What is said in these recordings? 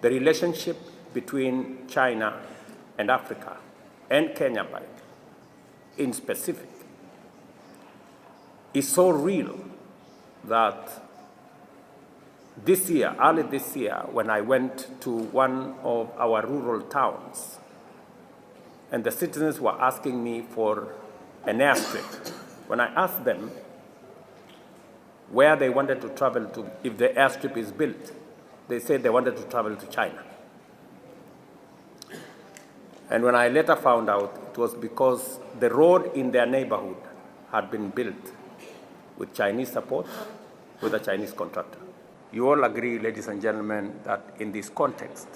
The relationship between China and Africa and Kenya in specific is so real that early this year, when I went to one of our rural towns, and the citizens were asking me for an airstrip, when I asked them where they wanted to travel to if the airstrip is built, they said they wanted to travel to China. And when I later found out, it was because the road in their neighborhood had been built with Chinese support, with a Chinese contractor. You all agree, ladies and gentlemen, that in this context,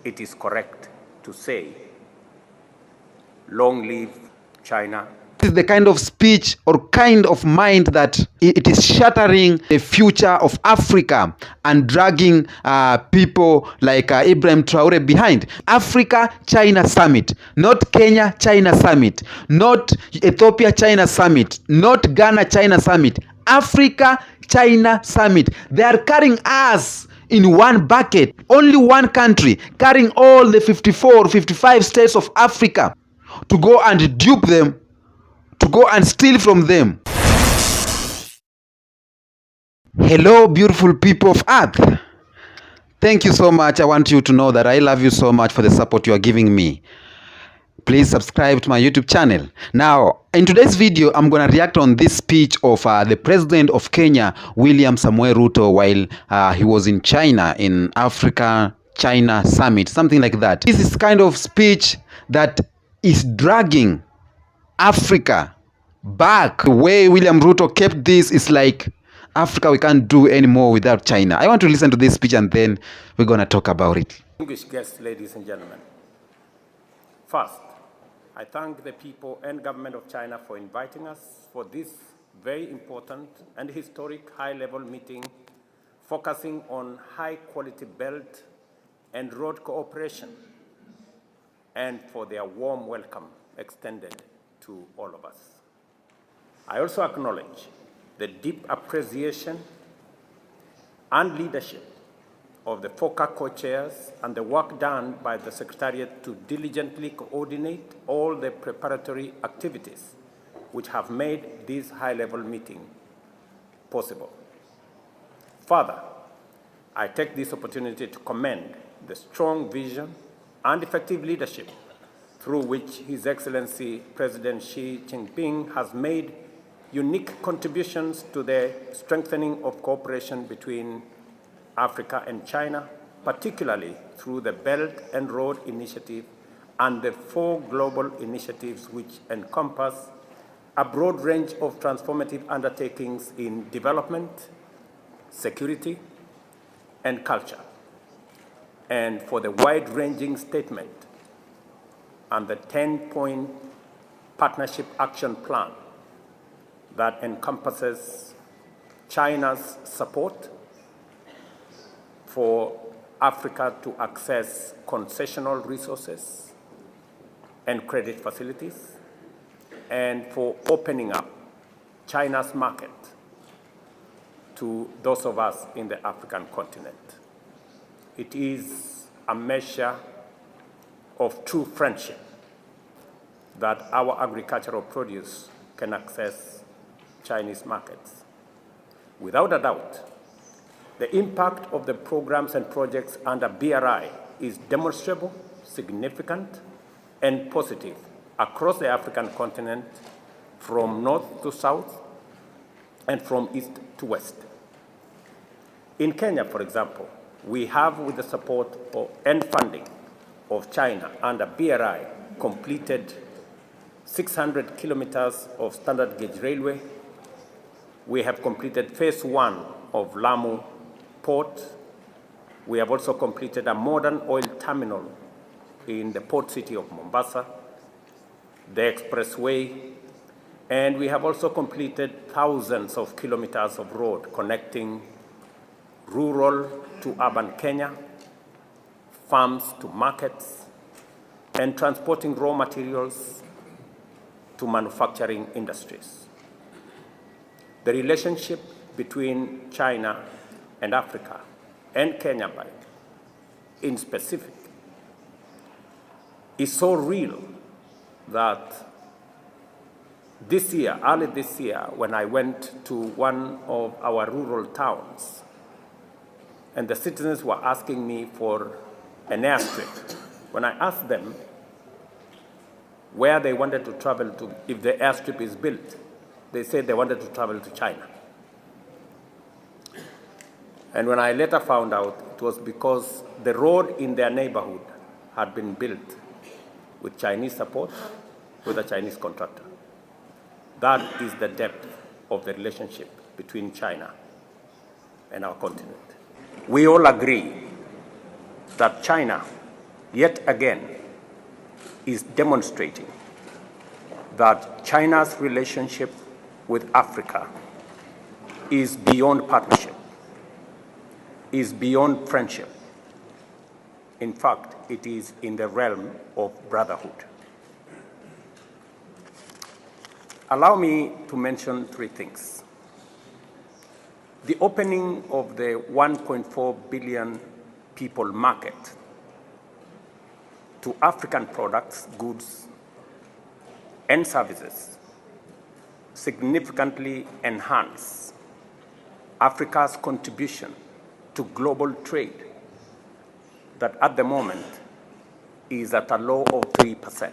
it is correct to say, long live China. This is the kind of speech or kind of mind that it is shattering the future of Africa and dragging people like Ibrahim Traore behind. Africa-China summit, not Kenya-China summit, not Ethiopia-China summit, not Ghana-China summit, Africa-China summit. They are carrying us in one bucket, only one country, carrying all the 54, 55 states of Africa to go and dupe them, to go and steal from them. Hello, beautiful people of Earth. Thank you so much. I want you to know that I love you so much for the support you are giving me. Please subscribe to my YouTube channel. Now, in today's video, I'm going to react on this speech of the president of Kenya, William Samoei Ruto, while he was in China, in Africa-China summit, something like that. This is kind of speech that is dragging Africa back. The way William Ruto kept this is like, Africa, we can't do any more without China. I want to listen to this speech and then we're going to talk about it. Distinguished guests, ladies and gentlemen. First, I thank the people and government of China for inviting us for this very important and historic high-level meeting focusing on high-quality belt and road cooperation, and for their warm welcome extended to all of us. I also acknowledge the deep appreciation and leadership of the FOCA co-chairs and the work done by the Secretariat to diligently coordinate all the preparatory activities which have made this high-level meeting possible. Further, I take this opportunity to commend the strong vision and effective leadership through which His Excellency President Xi Jinping has made unique contributions to the strengthening of cooperation between Africa and China, particularly through the Belt and Road Initiative and the 4 global initiatives which encompass a broad range of transformative undertakings in development, security, and culture, and for the wide-ranging statement and the 10-point partnership action plan that encompasses China's support for Africa to access concessional resources and credit facilities, and for opening up China's market to those of us in the African continent. It is a measure of true friendship that our agricultural produce can access Chinese markets. Without a doubt, the impact of the programs and projects under BRI is demonstrable, significant, and positive across the African continent, from north to south and from east to west. In Kenya, for example, we have, with the support and funding of China under BRI, completed 600 kilometers of standard gauge railway. We have completed phase 1 of Lamu Port. We have also completed a modern oil terminal in the port city of Mombasa, the expressway, and we have also completed thousands of kilometers of road connecting rural to urban Kenya, farms to markets, and transporting raw materials to manufacturing industries. The relationship between China and Africa and Kenya in specific is so real that this year, early this year, when I went to one of our rural towns, and the citizens were asking me for an airstrip, when I asked them where they wanted to travel to if the airstrip is built, they said they wanted to travel to China. And when I later found out, it was because the road in their neighborhood had been built with Chinese support with a Chinese contractor. That is the depth of the relationship between China and our continent. We all agree that China, yet again, is demonstrating that China's relationship with Africa is beyond partnership, is beyond friendship. In fact, it is in the realm of brotherhood. Allow me to mention three things. The opening of the 1.4 billion people market to African products, goods, and services significantly enhance Africa's contribution to global trade that at the moment is at a low of 3%.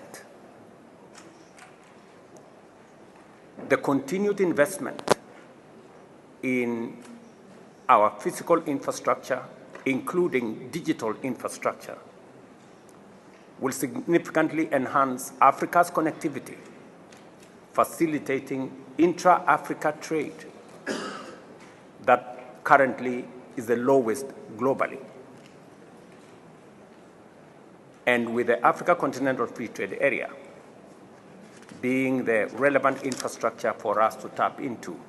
The continued investment in our physical infrastructure, including digital infrastructure, will significantly enhance Africa's connectivity, facilitating intra-Africa trade that currently is the lowest globally. And with the Africa Continental Free Trade Area being the relevant infrastructure for us to tap into,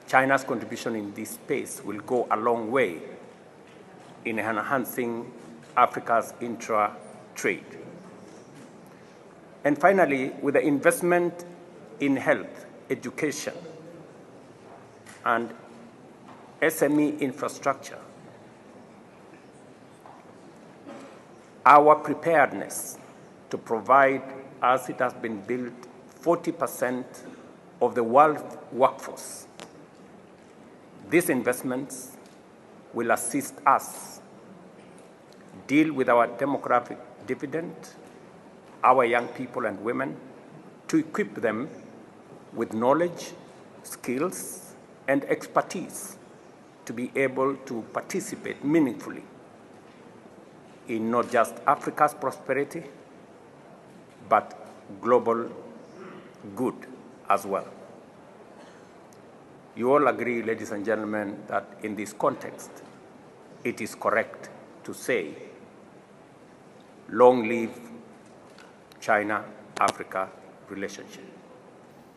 China's contribution in this space will go a long way in enhancing Africa's intra-trade. And finally, with the investment in health, education, and SME infrastructure, our preparedness to provide, as it has been built, 40% of the world workforce. These investments will assist us deal with our demographic dividend, our young people and women, to equip them with knowledge, skills, and expertise to be able to participate meaningfully in not just Africa's prosperity, but global good as well. You all agree, ladies and gentlemen, that in this context, it is correct to say, long live China-Africa relationship.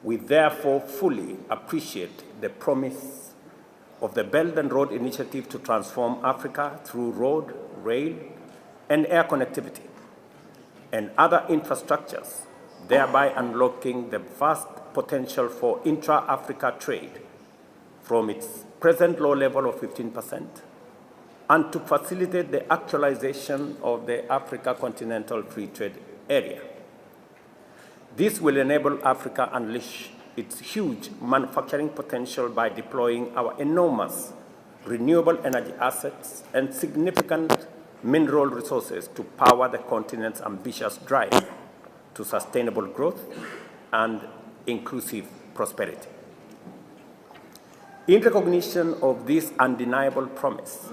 We therefore fully appreciate the promise of the Belt and Road Initiative to transform Africa through road, rail, and air connectivity and other infrastructures, thereby unlocking the vast potential for intra-Africa trade from its present low level of 15% and to facilitate the actualization of the Africa Continental Free Trade Area. This will enable Africa to unleash its huge manufacturing potential by deploying our enormous renewable energy assets and significant mineral resources to power the continent's ambitious drive to sustainable growth and inclusive prosperity. In recognition of this undeniable promise,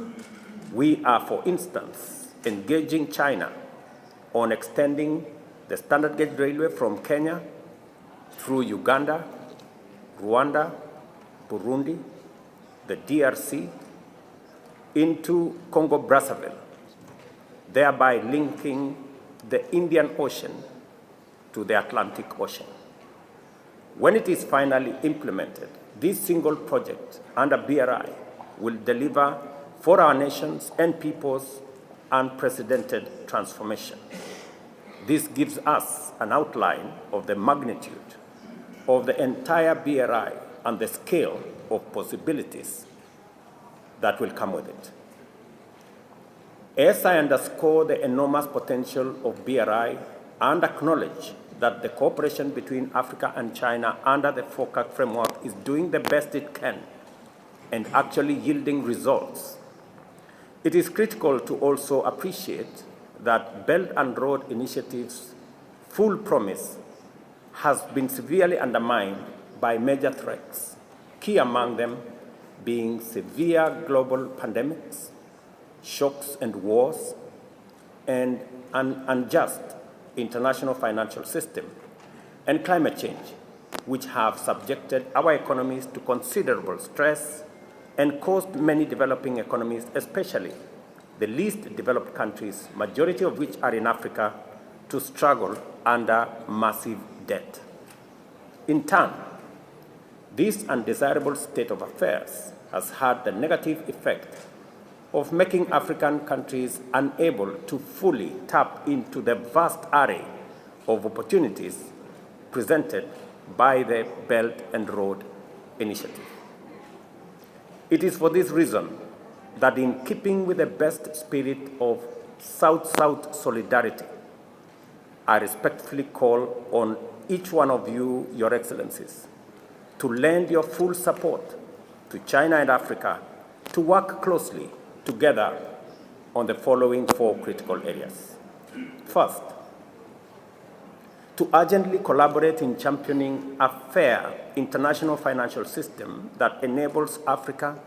we are, for instance, engaging China on extending the standard gauge railway from Kenya through Uganda, Rwanda, Burundi, the DRC, into Congo-Brazzaville, thereby linking the Indian Ocean to the Atlantic Ocean. When it is finally implemented, this single project under BRI will deliver for our nations and peoples unprecedented transformation. This gives us an outline of the magnitude of the entire BRI and the scale of possibilities that will come with it. As I underscore the enormous potential of BRI and acknowledge that the cooperation between Africa and China under the FOCAC framework is doing the best it can and actually yielding results, it is critical to also appreciate that Belt and Road Initiative's full promise has been severely undermined by major threats, key among them being severe global pandemics, shocks and wars, and an unjust international financial system, and climate change, which have subjected our economies to considerable stress and caused many developing economies, especially the least developed countries, majority of which are in Africa, to struggle under massive debt. In turn, this undesirable state of affairs has had the negative effect of making African countries unable to fully tap into the vast array of opportunities presented by the Belt and Road Initiative. It is for this reason that, in keeping with the best spirit of South-South solidarity, I respectfully call on each one of you, Your Excellencies, to lend your full support to China and Africa to work closely together on the following 4 critical areas. First, to urgently collaborate in championing a fair international financial system that enables Africa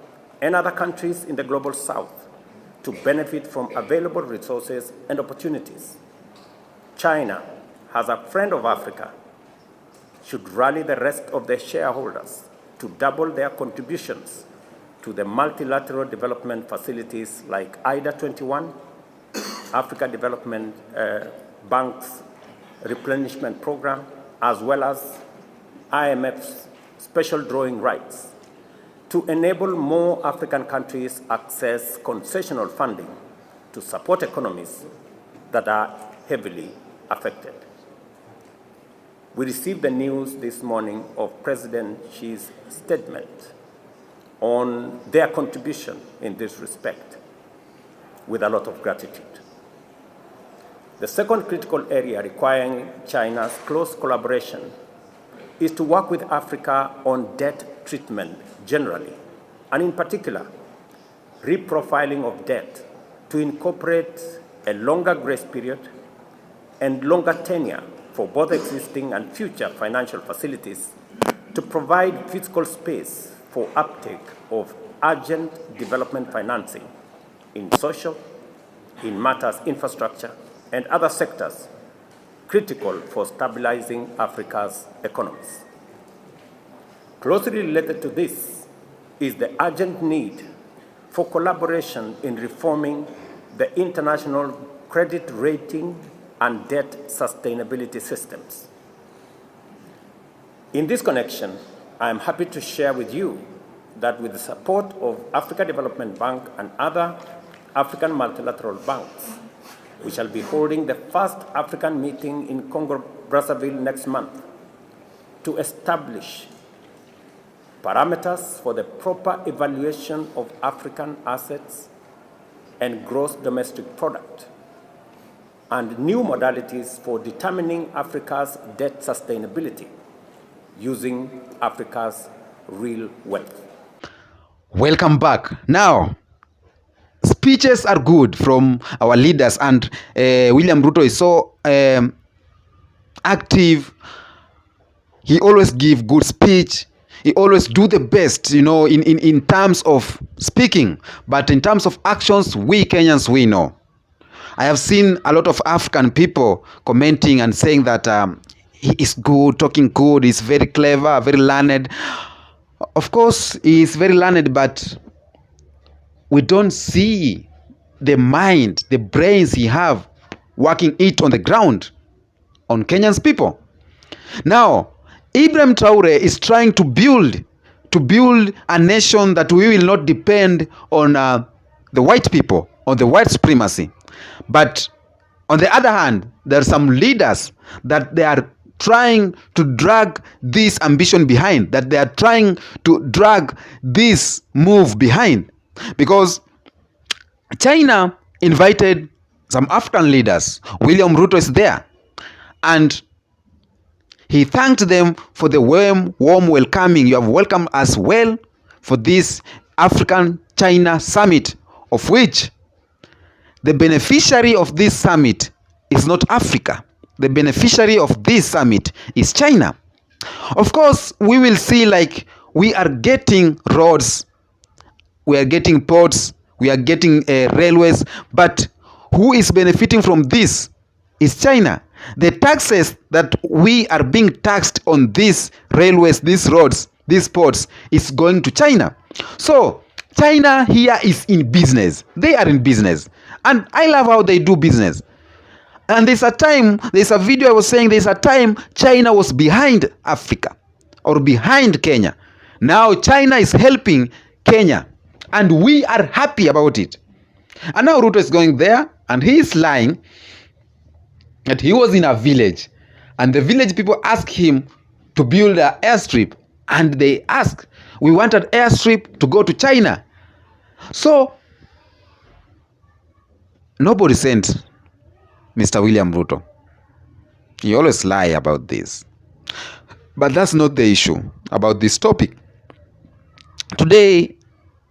and other countries in the global South to benefit from available resources and opportunities. China, as a friend of Africa, should rally the rest of their shareholders to double their contributions to the multilateral development facilities like IDA 21, Africa Development Bank's replenishment program, as well as IMF's special drawing rights, to enable more African countries access concessional funding to support economies that are heavily affected. We received the news this morning of President Xi's statement on their contribution in this respect with a lot of gratitude. The second critical area requiring China's close collaboration is to work with Africa on debt treatment generally, and in particular, reprofiling of debt to incorporate a longer grace period and longer tenure for both existing and future financial facilities to provide fiscal space for uptake of urgent development financing in social, in matters infrastructure, and other sectors critical for stabilizing Africa's economies. Closely related to this is the urgent need for collaboration in reforming the international credit rating and debt sustainability systems. In this connection, I am happy to share with you that with the support of Africa Development Bank and other African multilateral banks, we shall be holding the first African meeting in Congo-Brazzaville next month to establish parameters for the proper evaluation of African assets and gross domestic product, and new modalities for determining Africa's debt sustainability using Africa's real wealth. Welcome back. Now, speeches are good from our leaders, and William Ruto is so active. He always give good speech. He always do the best, in terms of speaking. But in terms of actions, we Kenyans, we know. I have seen a lot of African people commenting and saying that he is good, talking good, he's very clever, very learned. Of course, he is very learned, but we don't see the mind, the brains he have working it on the ground, on Kenyans people. Now, Ibrahim Traore is trying to build a nation that we will not depend on the white people, on the white supremacy. But on the other hand, there are some leaders that they are trying to drag this ambition behind, that they are trying to drag this move behind. Because China invited some African leaders. William Ruto is there. And he thanked them for the warm welcoming. You have welcomed us well for this African-China summit, of which the beneficiary of this summit is not Africa. The beneficiary of this summit is China. Of course, we will see like we are getting roads, we are getting ports, we are getting railways, but who is benefiting from this is China. The taxes that we are being taxed on these railways, these roads, these ports is going to China. So China here is in business. They are in business. And I love how they do business. And there's a video I was saying, there's a time China was behind Africa or behind Kenya. Now China is helping Kenya and we are happy about it. And now Ruto is going there and he is lying that he was in a village and the village people asked him to build an airstrip and they asked, we want an airstrip to go to China. So nobody sent Mr. William Ruto. He always lie about this. But that's not the issue about this topic. Today,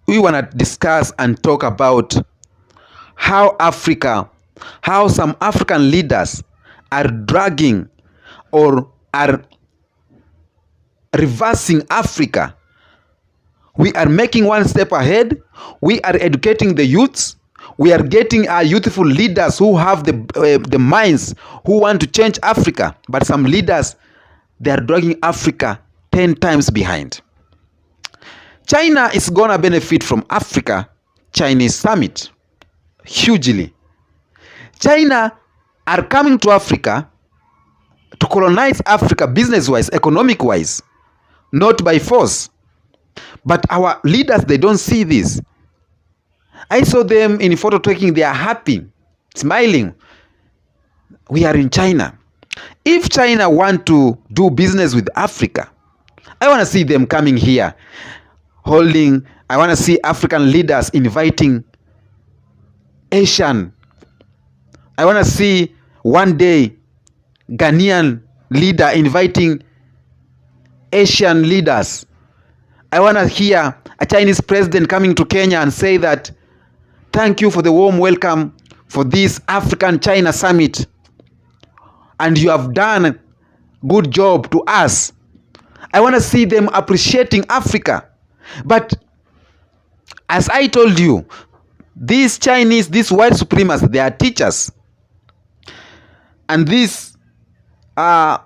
we want to discuss and talk about how some African leaders are dragging or are reversing Africa. We are making one step ahead. We are educating the youths. We are getting our youthful leaders who have the minds, who want to change Africa. But some leaders, they are dragging Africa 10 times behind. China is going to benefit from Africa-Chinese summit hugely. China are coming to Africa to colonize Africa business-wise, economic-wise, not by force. But our leaders, they don't see this. I saw them in photo taking, they are happy, smiling. We are in China. If China want to do business with Africa, I want to see them coming here, I want to see African leaders inviting Asian. I want to see one day Ghanaian leader inviting Asian leaders. I want to hear a Chinese president coming to Kenya and say that, thank you for the warm welcome for this African-China summit. And you have done a good job to us. I want to see them appreciating Africa. But as I told you, these Chinese, these white supremacists, they are teachers. And these the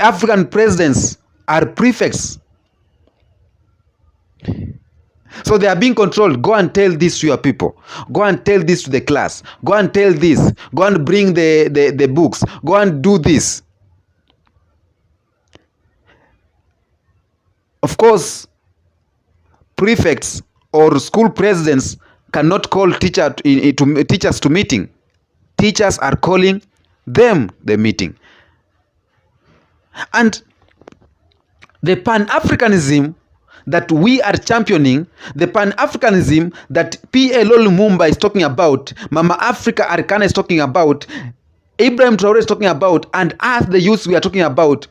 African presidents are prefects. So they are being controlled. Go and tell this to your people. Go and tell this to the class. Go and tell this. Go and bring the books. Go and do this. Of course, prefects or school presidents cannot call teachers to meeting. Teachers are calling them the meeting. And the Pan-Africanism that we are championing, the Pan-Africanism that PLO Lumumba is talking about, Mama Africa Arcana is talking about, Ibrahim Traore is talking about, and us the youth we are talking about,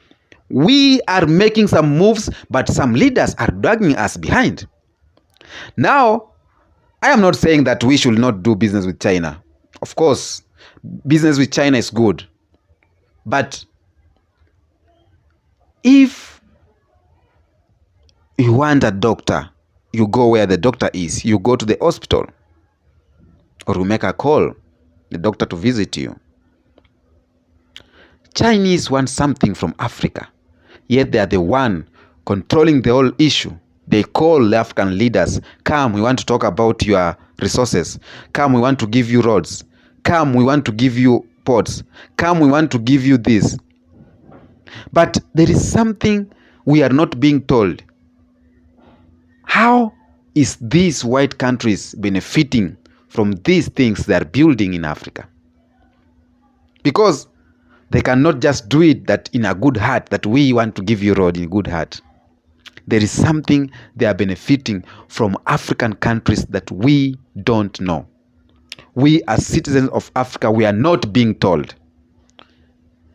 we are making some moves, but some leaders are dragging us behind. Now, I am not saying that we should not do business with China. Of course, business with China is good. But if you want a doctor, you go where the doctor is. You go to the hospital. Or you make a call, the doctor to visit you. Chinese want something from Africa. Yet they are the one controlling the whole issue. They call the African leaders, come, we want to talk about your resources. Come, we want to give you roads. Come, we want to give you ports. Come, we want to give you this. But there is something we are not being told. How is these white countries benefiting from these things they are building in Africa? Because they cannot just do it that in a good heart, that we want to give you road in good heart. there is something they are benefiting from African countries that we don't know. We as citizens of Africa, we are not being told.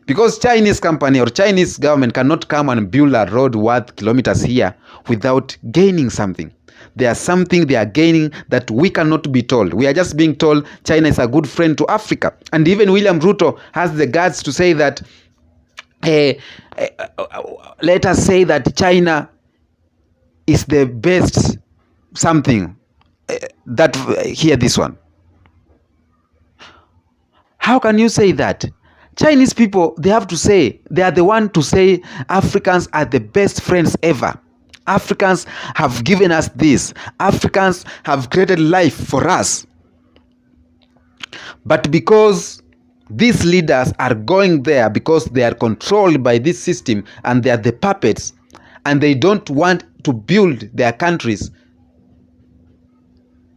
Because Chinese company or Chinese government cannot come and build a road worth kilometers here without gaining something. There's something they are gaining that we cannot be told. We are just being told China is a good friend to Africa. And even William Ruto has the guts to say that, let us say that China is the best something. Hear this one. How can you say that? Chinese people, they have to say, they are the one to say Africans are the best friends ever. Africans have given us this. Africans have created life for us. But because these leaders are going there because they are controlled by this system and they are the puppets and they don't want to build their countries,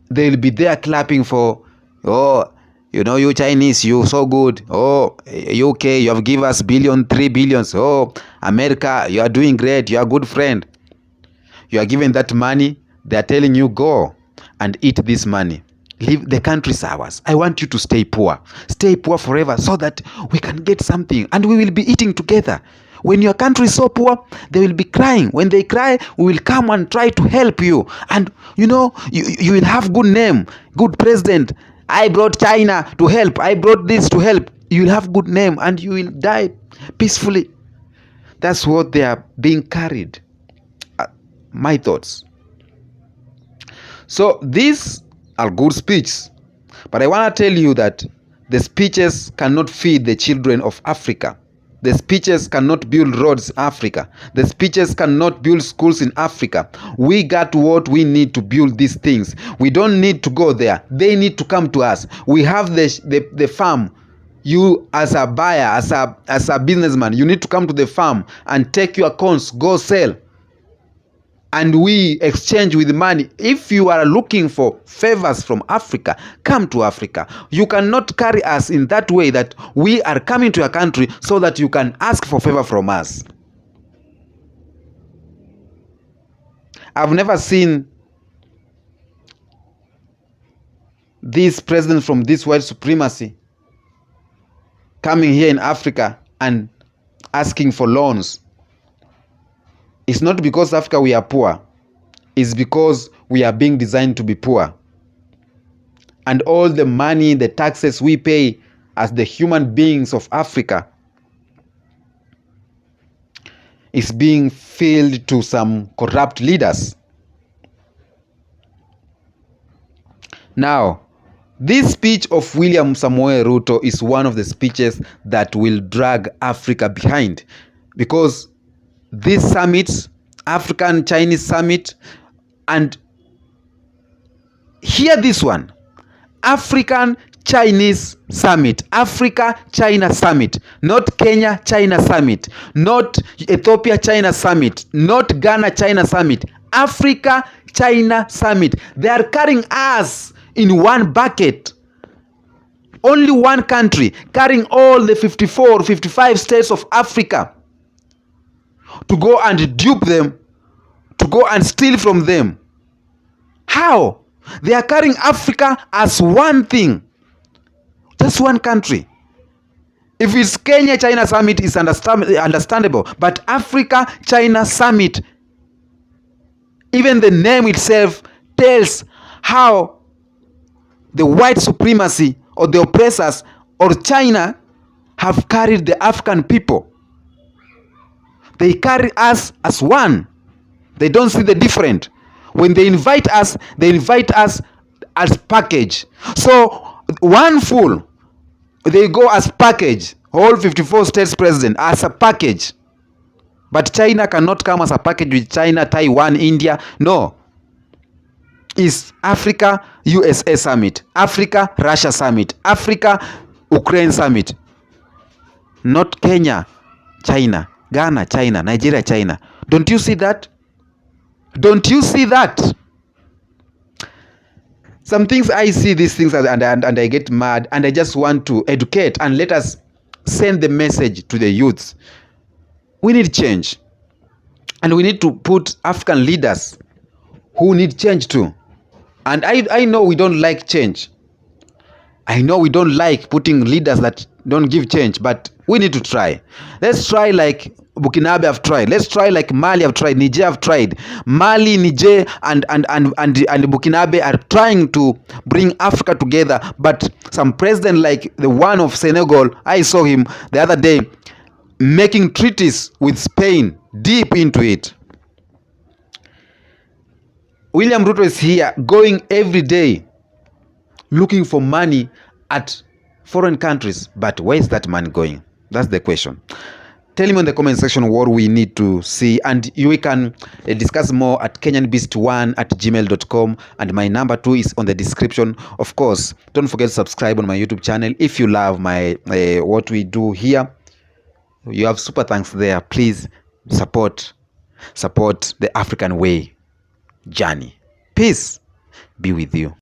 they will be there clapping for, oh, you know, you Chinese, you so good. Oh, UK, you have given us 3 billions. Oh, America, you are doing great. You are a good friend. You are given that money. They are telling you, go and eat this money. Leave the country ours. I want you to stay poor. Stay poor forever so that we can get something and we will be eating together. When your country is so poor, they will be crying. When they cry, we will come and try to help you. And, you know, you will have good name, good president. I brought China to help. I brought this to help. You will have good name and you will die peacefully. That's what they are being carried. My thoughts. So these are good speeches. But I want to tell you that the speeches cannot feed the children of Africa. The speeches cannot build roads in Africa. The speeches cannot build schools in Africa. We got what we need to build these things. We don't need to go there. They need to come to us. We have the farm. You as a buyer, as a businessman, you need to come to the farm and take your corns, go sell. And we exchange with money. If you are looking for favors from Africa, come to Africa. You cannot carry us in that way that we are coming to your country so that you can ask for favor from us. I've never seen this president from this white supremacy coming here in Africa and asking for loans. It's not because Africa we are poor. It's because we are being designed to be poor. And all the money, the taxes we pay as the human beings of Africa is being filled to some corrupt leaders. Now, this speech of William Samoei Ruto is one of the speeches that will drag Africa behind, because this summit, African-Chinese summit, and hear this one, African-Chinese summit, Africa-China summit, not Kenya-China summit, not Ethiopia-China summit, not Ghana-China summit, Africa-China summit. They are carrying us in one bucket. Only one country carrying all the 54, 55 states of Africa to go and dupe them, to go and steal from them. How? They are carrying Africa as one thing, just one country. If it's Kenya-China summit, it's understandable. But Africa-China summit, even the name itself tells how the white supremacy or the oppressors or China have carried the African people. They carry us as one. They don't see the different. When they invite us as package. So one fool, they go as package. All 54 states president as a package. But China cannot come as a package with China, Taiwan, India. No. It's Africa USA summit, Africa Russia summit, Africa Ukraine summit. Not Kenya, China, Ghana, China, Nigeria, China. Don't you see that? Don't you see that? Some things I see these things and I get mad, and I just want to educate and let us send the message to the youths. We need change. And we need to put African leaders who need change too. And I know we don't like change. I know we don't like putting leaders that don't give change, but we need to try. Let's try like Burkina have tried. Let's try like Mali have tried. Niger have tried. Mali, Niger, and Burkina are trying to bring Africa together. But some president like the one of Senegal, I saw him the other day making treaties with Spain, deep into it. William Ruto is here going every day looking for money at foreign countries. But where is that money going? That's the question. Tell me in the comment section what we need to see, and you can discuss more at kenyanbeast1@gmail.com, and my number 2 is on the description. Of course, don't forget to subscribe on my YouTube channel if you love my what we do here. You have super thanks there. Please support the African way journey. Peace be with you.